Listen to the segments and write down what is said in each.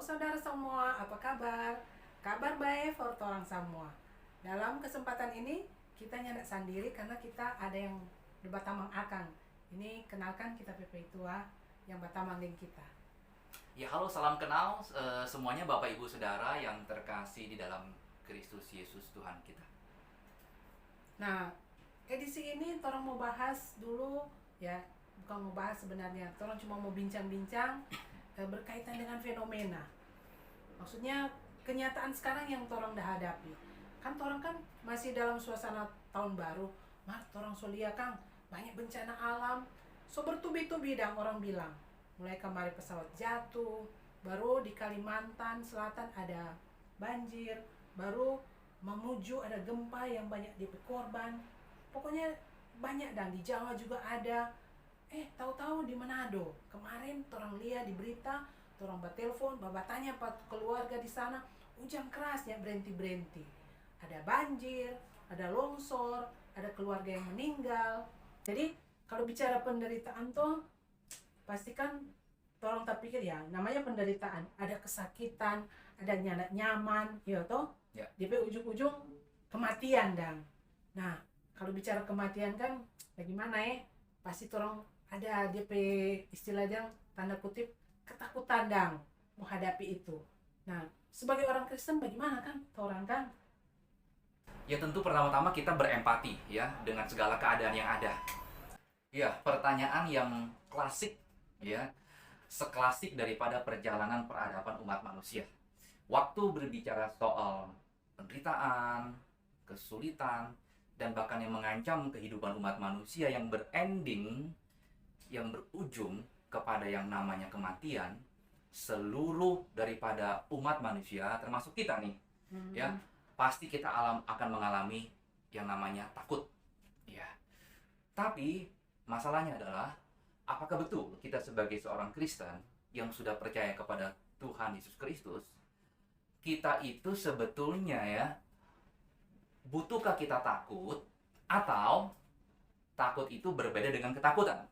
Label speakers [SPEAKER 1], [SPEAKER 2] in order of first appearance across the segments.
[SPEAKER 1] saudara semua, apa kabar? Kabar baik for orang semua. Dalam kesempatan ini kita nyandak sendiri karena kita ada yang debatamang akang. Ini kenalkan kita PP Tua yang batamang dengan kita.
[SPEAKER 2] Ya halo, salam kenal semuanya Bapak Ibu Saudara yang terkasih di dalam Kristus Yesus Tuhan kita.
[SPEAKER 1] Nah, edisi ini orang mau bahas dulu ya, bukan mau bahas sebenarnya. Orang cuma mau bincang-bincang berkaitan dengan fenomena. Maksudnya kenyataan sekarang yang orang dah hadapi. Kan orang kan masih dalam suasana tahun baru. Orang solia Kang, banyak bencana alam. So bertubi-tubi dan orang bilang. Mulai kemarin pesawat jatuh, baru di Kalimantan Selatan ada banjir, baru Mamuju ada gempa yang banyak korban. Pokoknya banyak, dan di Jawa juga ada. Tahu-tahu di Manado kemarin orang lihat di berita, orang bertelepon, tanya pak keluarga di sana, hujan kerasnya berhenti. Ada banjir, ada longsor, ada keluarga yang meninggal. Jadi kalau bicara penderitaan toh, pastikan orang tak pikir ya, namanya penderitaan, ada kesakitan, ada nyaman, ya toh.
[SPEAKER 2] Ya.
[SPEAKER 1] Di ujung-ujung kematian dan. Nah, kalau bicara kematian kan bagaimana ya? Pasti orang ada DP istilahnya tanda kutip ketakutan dang menghadapi itu. Nah, sebagai orang Kristen bagaimana kan orang kan?
[SPEAKER 2] Ya tentu pertama-tama kita berempati ya dengan segala keadaan yang ada. Ya, pertanyaan yang klasik ya, seklasik daripada perjalanan peradaban umat manusia. Waktu berbicara soal penderitaan, kesulitan, dan bahkan yang mengancam kehidupan umat manusia yang berending, yang berujung kepada yang namanya kematian, seluruh daripada umat manusia, termasuk kita nih, ya, pasti kita akan mengalami yang namanya takut. Ya. Tapi masalahnya adalah, apakah betul kita sebagai seorang Kristen yang sudah percaya kepada Tuhan Yesus Kristus, kita itu sebetulnya ya, butuhkah kita takut, atau takut itu berbeda dengan ketakutan?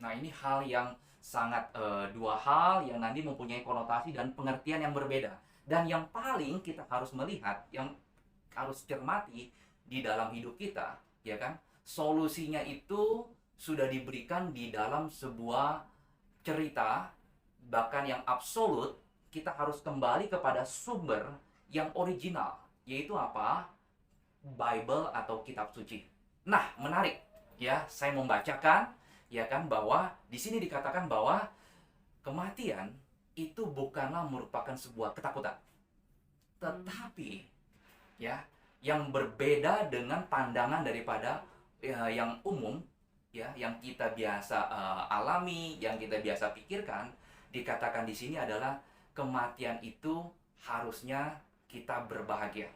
[SPEAKER 2] Nah, ini hal yang sangat dua hal yang nanti mempunyai konotasi dan pengertian yang berbeda. Dan yang paling kita harus melihat, yang harus cermati di dalam hidup kita, ya kan? Solusinya itu sudah diberikan di dalam sebuah cerita, bahkan yang absolut. Kita harus kembali kepada sumber yang original, yaitu apa? Bible atau kitab suci. Nah, menarik ya, saya membacakan ya kan, bahwa di sini dikatakan bahwa kematian itu bukanlah merupakan sebuah ketakutan, tetapi ya, yang berbeda dengan pandangan daripada yang umum ya, yang kita biasa alami, yang kita biasa pikirkan. Dikatakan di sini adalah kematian itu harusnya kita berbahagia.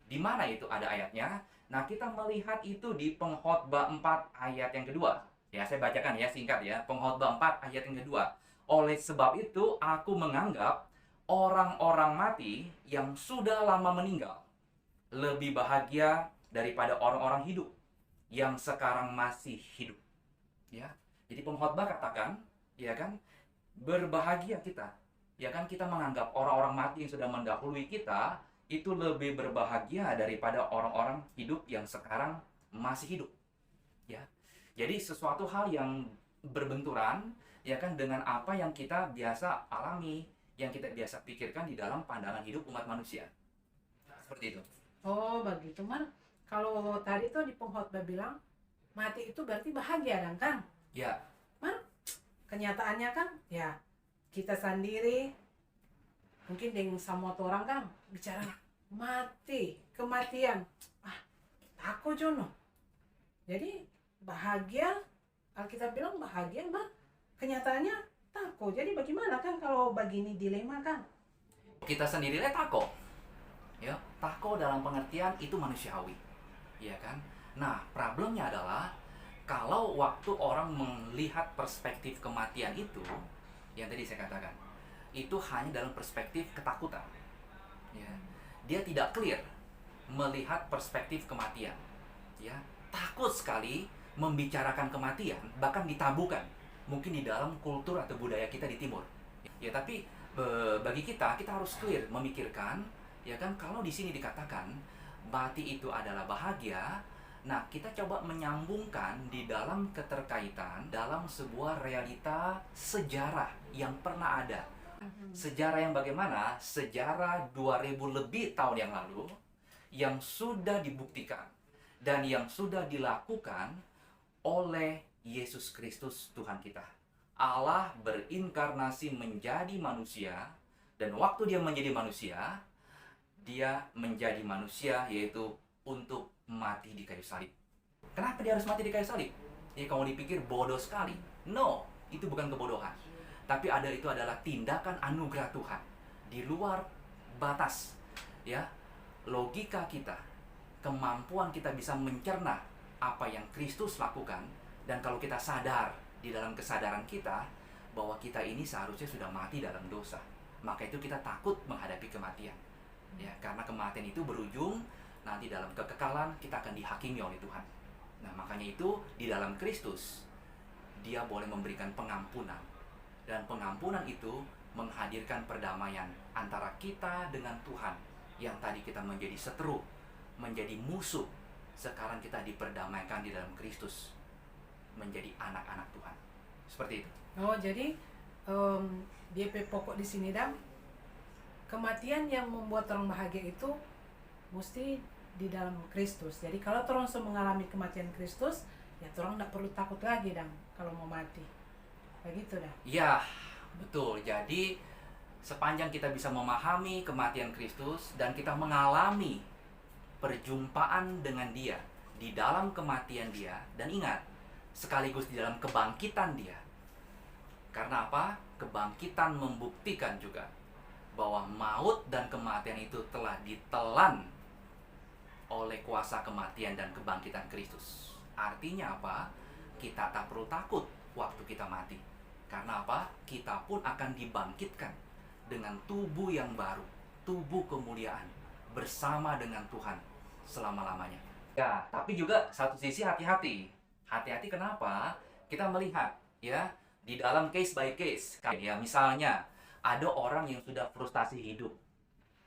[SPEAKER 2] Di mana itu ada ayatnya? Nah, kita melihat itu di Pengkhotbah 4 ayat yang kedua. Ya, saya bacakan ya, singkat ya. Pengkhotbah 4 ayat yang kedua. Oleh sebab itu, aku menganggap orang-orang mati yang sudah lama meninggal lebih bahagia daripada orang-orang hidup yang sekarang masih hidup. Ya. Jadi pengkhotbah katakan, ya kan, berbahagia kita. Ya kan, kita menganggap orang-orang mati yang sudah mendahului kita itu lebih berbahagia daripada orang-orang hidup yang sekarang masih hidup. Ya. Jadi sesuatu hal yang berbenturan ya kan dengan apa yang kita biasa alami, yang kita biasa pikirkan di dalam pandangan hidup umat manusia. Seperti itu.
[SPEAKER 1] Oh, begitu man. Kalau tadi tuh di pengkhotbah bilang mati itu berarti bahagia kan?
[SPEAKER 2] Ya.
[SPEAKER 1] Man, kenyataannya kan ya kita sendiri mungkin dengan sama orang kan bicara mati, kematian. Takut Jono. Jadi bahagia, Alkitab bilang bahagia, mah kenyataannya takut. Jadi bagaimana kan kalau begini dilema kan?
[SPEAKER 2] Kita sendiri takut. Ya, takut dalam pengertian itu manusiawi. Ya kan? Nah, problemnya adalah kalau waktu orang melihat perspektif kematian itu, yang tadi saya katakan, itu hanya dalam perspektif ketakutan. Ya. Dia tidak clear melihat perspektif kematian. Ya, takut sekali membicarakan kematian, bahkan ditabukan mungkin di dalam kultur atau budaya kita di timur. Ya, tapi bagi kita harus clear memikirkan, ya kan, kalau di sini dikatakan mati itu adalah bahagia. Nah, kita coba menyambungkan di dalam keterkaitan dalam sebuah realita sejarah yang pernah ada. Sejarah yang bagaimana? Sejarah 2000 lebih tahun yang lalu yang sudah dibuktikan dan yang sudah dilakukan oleh Yesus Kristus Tuhan kita. Allah berinkarnasi menjadi manusia, dan waktu dia menjadi manusia, dia menjadi manusia yaitu untuk mati di kayu salib. Kenapa dia harus mati di kayu salib? Ya, kamu dipikir bodoh sekali. No, itu bukan kebodohan. Tapi itu adalah tindakan anugerah Tuhan di luar batas, ya, logika kita, kemampuan kita bisa mencerna apa yang Kristus lakukan. Dan kalau kita sadar di dalam kesadaran kita bahwa kita ini seharusnya sudah mati dalam dosa, maka itu kita takut menghadapi kematian, ya, karena kematian itu berujung nanti dalam kekekalan kita akan dihakimi oleh Tuhan. Nah, makanya itu di dalam Kristus dia boleh memberikan pengampunan, dan pengampunan itu menghadirkan perdamaian antara kita dengan Tuhan. Yang tadi kita menjadi seteru, menjadi musuh, sekarang kita diperdamaikan di dalam Kristus, menjadi anak-anak Tuhan. Seperti itu.
[SPEAKER 1] Oh, jadi DP pokok di sini, Dam, kematian yang membuat orang bahagia itu mesti di dalam Kristus. Jadi kalau orang mengalami kematian Kristus, ya orang tidak perlu takut lagi, Dam, kalau mau mati. Begitu dah.
[SPEAKER 2] Ya, betul. Jadi sepanjang kita bisa memahami kematian Kristus dan kita mengalami perjumpaan dengan dia di dalam kematian dia, dan ingat, sekaligus di dalam kebangkitan dia. Karena apa? Kebangkitan membuktikan juga bahwa maut dan kematian itu telah ditelan oleh kuasa kematian dan kebangkitan Kristus. Artinya apa? Kita tak perlu takut waktu kita mati. Karena apa? Kita pun akan dibangkitkan dengan tubuh yang baru, tubuh kemuliaan, bersama dengan Tuhan selama-lamanya. Ya, tapi juga satu sisi hati-hati. Hati-hati kenapa? Kita melihat, ya, di dalam case by case. Ya, misalnya ada orang yang sudah frustasi hidup,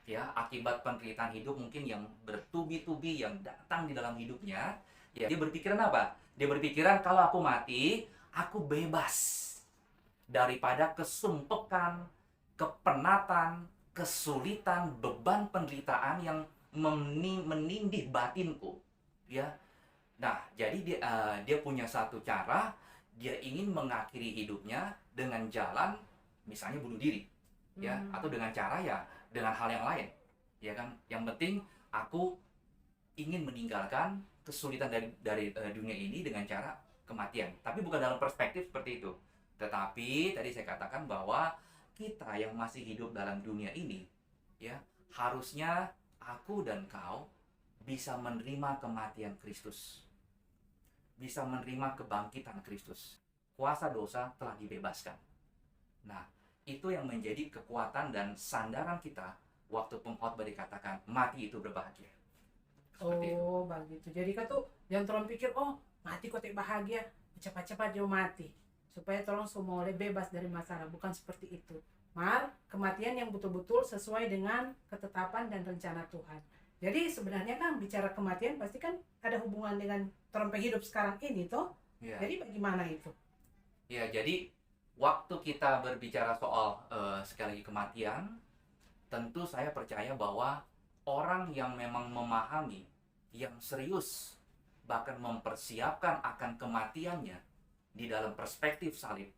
[SPEAKER 2] ya, akibat penderitaan hidup mungkin yang bertubi-tubi yang datang di dalam hidupnya. Ya, dia berpikiran apa? Dia berpikiran kalau aku mati, aku bebas daripada kesumpekan, kepenatan, kesulitan, beban penderitaan yang menindih batinku, ya. Nah, jadi dia punya satu cara, dia ingin mengakhiri hidupnya dengan jalan misalnya bunuh diri, ya, atau dengan cara, ya, dengan hal yang lain, ya kan. Yang penting aku ingin meninggalkan kesulitan dari dunia ini dengan cara kematian. Tapi bukan dalam perspektif seperti itu. Tetapi tadi saya katakan bahwa kita yang masih hidup dalam dunia ini, ya, harusnya aku dan kau bisa menerima kematian Kristus, bisa menerima kebangkitan Kristus. Kuasa dosa telah dibebaskan. Nah, itu yang menjadi kekuatan dan sandaran kita waktu pengkhotbah dikatakan mati itu berbahagia. Seperti
[SPEAKER 1] oh, begitu. Jadi kan tuh yang orang pikir, oh, mati kok tak bahagia, cepat-cepat jauh mati, supaya tolong semua oleh bebas dari masalah. Bukan seperti itu. Mar, kematian yang betul-betul sesuai dengan ketetapan dan rencana Tuhan. Jadi sebenarnya kan bicara kematian pasti kan ada hubungan dengan terompe hidup sekarang ini toh.
[SPEAKER 2] Ya.
[SPEAKER 1] Jadi bagaimana itu?
[SPEAKER 2] Ya, jadi waktu kita berbicara soal sekali lagi kematian, tentu saya percaya bahwa orang yang memang memahami, yang serius, bahkan mempersiapkan akan kematiannya di dalam perspektif salib,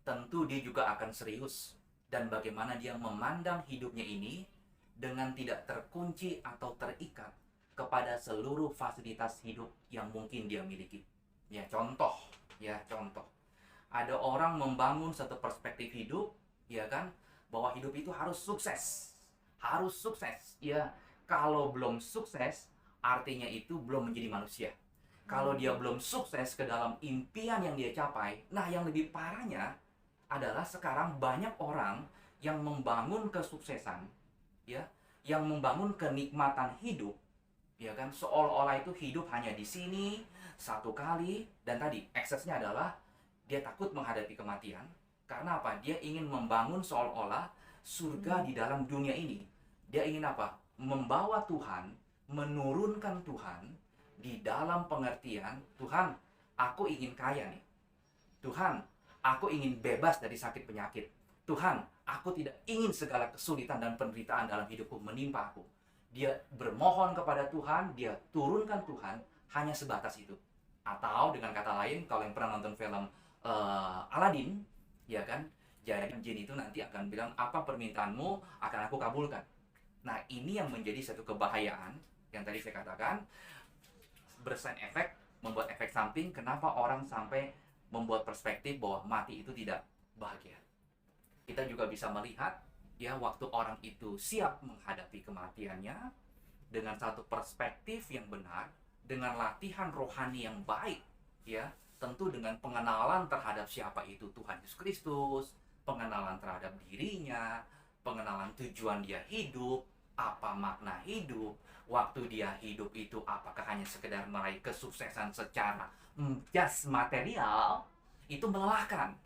[SPEAKER 2] tentu dia juga akan serius dan bagaimana dia memandang hidupnya ini dengan tidak terkunci atau terikat kepada seluruh fasilitas hidup yang mungkin dia miliki. Ya, contoh. Ada orang membangun satu perspektif hidup, ya kan, bahwa hidup itu harus sukses. Harus sukses. Ya, kalau belum sukses, artinya itu belum menjadi manusia. Kalau dia belum sukses ke dalam impian yang dia capai, nah yang lebih parahnya adalah sekarang banyak orang yang membangun kesuksesan, ya, yang membangun kenikmatan hidup, ya kan, seolah-olah itu hidup hanya di sini satu kali, dan tadi eksesnya adalah dia takut menghadapi kematian, Karena apa? Dia ingin membangun seolah-olah surga di dalam dunia ini. Dia ingin apa? Membawa Tuhan, menurunkan Tuhan di dalam pengertian, Tuhan, aku ingin kaya nih. Tuhan, aku ingin bebas dari sakit penyakit. Tuhan, aku tidak ingin segala kesulitan dan penderitaan dalam hidupku menimpa aku. Dia bermohon kepada Tuhan, dia turunkan Tuhan, hanya sebatas itu. Atau dengan kata lain, kalau yang pernah nonton film Aladdin, ya kan, jadi jin itu nanti akan bilang, apa permintaanmu akan aku kabulkan. Nah, ini yang menjadi satu kebahayaan yang tadi saya katakan, bersign efek, membuat efek samping. Kenapa orang sampai membuat perspektif bahwa mati itu tidak bahagia. Kita juga bisa melihat, ya, waktu orang itu siap menghadapi kematiannya dengan satu perspektif yang benar, dengan latihan rohani yang baik, ya, tentu dengan pengenalan terhadap siapa itu Tuhan Yesus Kristus, pengenalan terhadap dirinya, pengenalan tujuan dia hidup, apa makna hidup, waktu dia hidup itu apakah hanya sekedar meraih kesuksesan secara just material, itu melelahkan.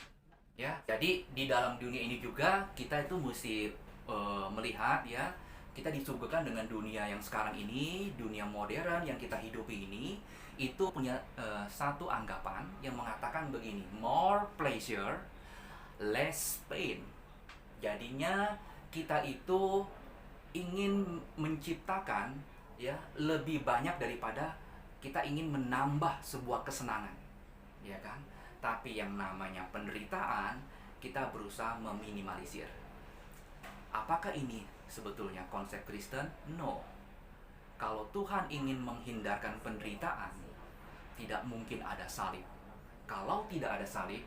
[SPEAKER 2] Ya, jadi di dalam dunia ini juga kita itu mesti melihat, ya, kita disuguhkan dengan dunia yang sekarang ini, dunia modern yang kita hidupi ini, itu punya satu anggapan yang mengatakan begini, more pleasure, less pain. Jadinya kita itu ingin menciptakan, ya, lebih banyak daripada kita ingin menambah sebuah kesenangan, ya kan? Tapi yang namanya penderitaan, kita berusaha meminimalisir. Apakah ini sebetulnya konsep Kristen? No. Kalau Tuhan ingin menghindarkan penderitaan, tidak mungkin ada salib. Kalau tidak ada salib,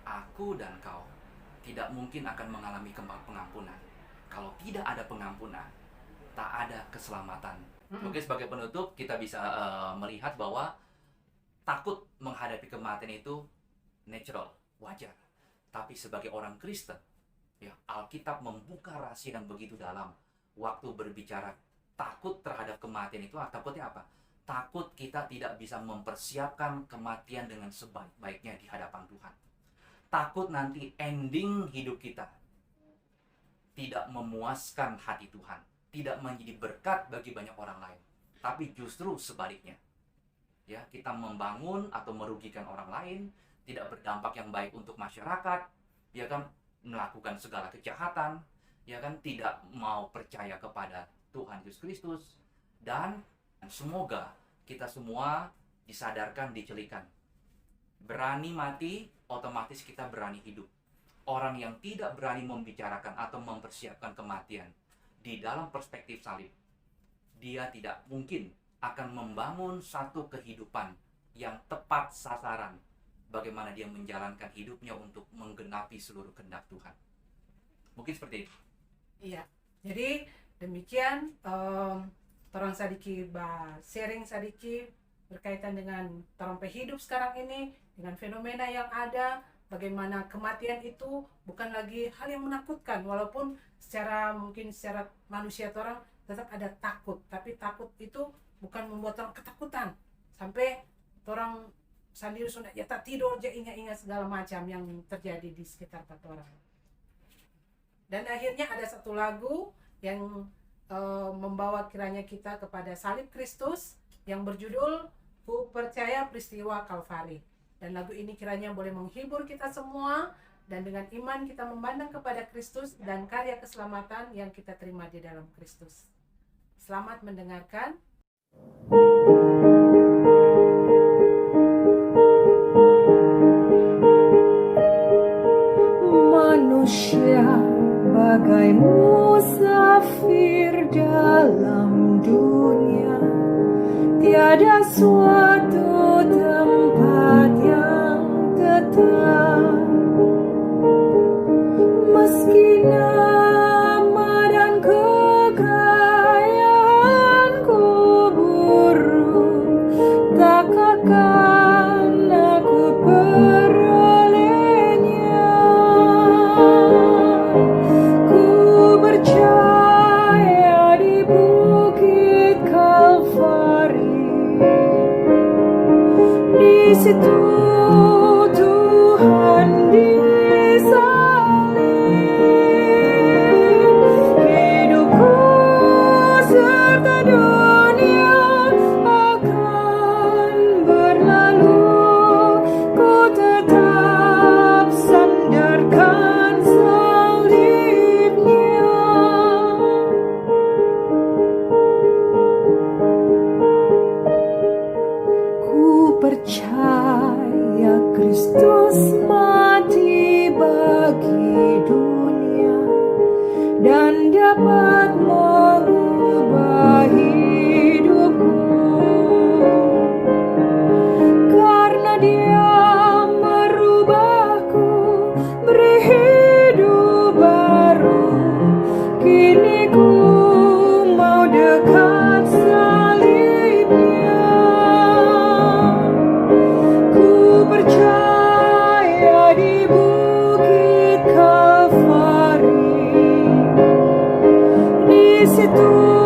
[SPEAKER 2] aku dan kau tidak mungkin akan mengalami pengampunan. Kalau tidak ada pengampunan, tak ada keselamatan. Mungkin sebagai penutup, kita bisa melihat bahwa takut menghadapi kematian itu natural, wajar. Tapi sebagai orang Kristen, ya, Alkitab membuka rahasia yang begitu dalam. Waktu berbicara takut terhadap kematian itu, takutnya apa? Takut kita tidak bisa mempersiapkan kematian dengan sebaik-baiknya di hadapan Tuhan. Takut nanti ending hidup kita tidak memuaskan hati Tuhan, tidak menjadi berkat bagi banyak orang lain. Tapi justru sebaliknya, ya, kita membangun atau merugikan orang lain, tidak berdampak yang baik untuk masyarakat, ya kan, melakukan segala kejahatan, ya kan, tidak mau percaya kepada Tuhan Yesus Kristus. Dan semoga kita semua disadarkan, dicelikan. Berani mati, otomatis kita berani hidup. Orang yang tidak berani membicarakan atau mempersiapkan kematian di dalam perspektif salib, dia tidak mungkin akan membangun satu kehidupan yang tepat sasaran, bagaimana dia menjalankan hidupnya untuk menggenapi seluruh kehendak Tuhan. Mungkin seperti itu.
[SPEAKER 1] Iya, jadi demikian torang sadiki sharing sadiki berkaitan dengan torang hidup sekarang ini, dengan fenomena yang ada, bagaimana kematian itu bukan lagi hal yang menakutkan, walaupun mungkin secara manusia torang tetap ada takut, tapi takut itu bukan membuat orang ketakutan sampai orang sendiri sudah ya tak tidur aja ingat-ingat segala macam yang terjadi di sekitar orang. Dan akhirnya ada satu lagu yang membawa kiranya kita kepada salib Kristus yang berjudul Ku Percaya Peristiwa Kalvari. Dan lagu ini kiranya boleh menghibur kita semua, dan dengan iman kita memandang kepada Kristus dan karya keselamatan yang kita terima di dalam Kristus. Selamat mendengarkan.
[SPEAKER 3] Manusia bagai musafir dalam dunia, tiada suatu tempat yang tetap. Meski nama dan kekayaan kuburu, tak akan aku perolehnya. Ku percaya di bukit Kalvari, di situ Tuhan di sana. dan dapat mengubah hidupku, karena Dia merubahku, beri hidup baru. Kini ku mau dekat salibnya. Ku percaya di bukit Kalvari, di situ